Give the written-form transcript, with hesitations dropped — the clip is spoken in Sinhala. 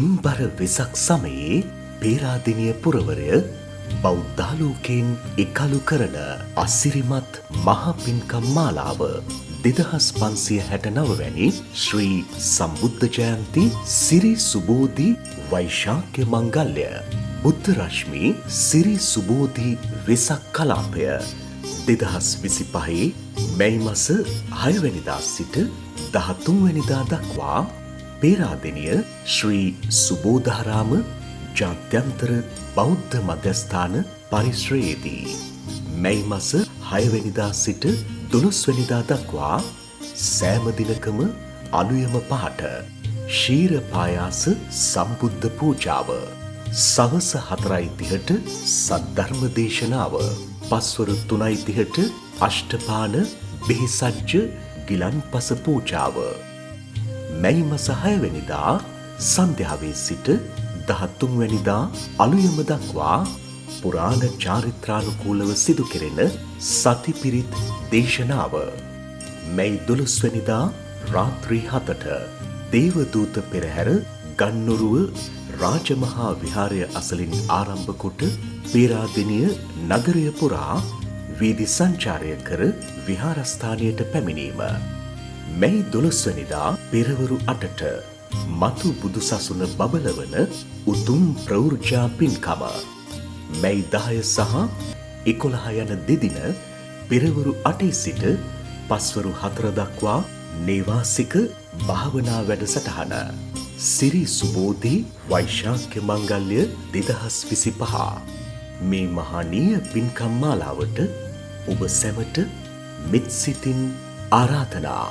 හිම්බර වෙසක් සමයේ පේරාදෙණිය පුරවරය බෞද්ධාලෝකයෙන් එකලු කරන අසිරිමත් මහ පින්කම් මාලාව 2569 වැනි ශ්‍රී සම්බුද්ධ ජයන්ති සිරි සුබෝධි වෛශාඛ්‍ය මංගල්‍ය බුද්ධ රශ්මි සිරි සුබෝධි වෙසක් කලාපය 2025 මැයි මාස 6 වෙනිදා සිට 13 වෙනිදා දක්වා පේරාදෙණිය ශ්‍රී සුබෝධාරාම ජාත්‍යන්තර බෞද්ධ මධ්‍යස්ථාන පරිශ්‍රයේදී මැයි මාස 6 වෙනිදා සිට 12 වෙනිදා දක්වා සෑම දිනකම අලුයම පහට ශීර පායාස සම්බුද්ධ පූජාව සවස 4:30ට සද්ධර්ම දේශනාව පස්වරු 3:30ට අෂ්ටපාන බෙහෙසජ්ජ ගිලන්පස පූජාව මැයි මාස 6 වෙනිදා සන්ධ්‍යාවේ සිට 13 වෙනිදා අලුයම දක්වා පුරාණ චාරිත්‍රානුකූලව සිදු කෙරෙන සතිපිරිත් දේශනාව මැයි 12 වෙනිදා රාත්‍රී 7ට දේවදූත පෙරහැර ගන්නොරුව රාජමහා විහාරය අසලින් ආරම්භ කොට පේරාදෙණිය නගරය පුරා වීදි සංචාරය කර විහාරස්ථානයට පැමිණීම මැයි 12 වෙනිදා පෙරවරු 8ට මතු බුදුසසුන බබලවන උතුම් ප්‍රවෘජා පින්කම මැයි 10 සහ 11 යන දෙදින පෙරවරු 8 සිට පස්වරු 4 දක්වා නේවාසික භාවනා වැඩසටහන සිරි සුබෝධි වෛශාඛ්‍ය මංගල්‍ය 2025 මේ මහානීය පින්කම් මාලාවට ඔබ සැමට මෙත් සිතින් ආරාධනා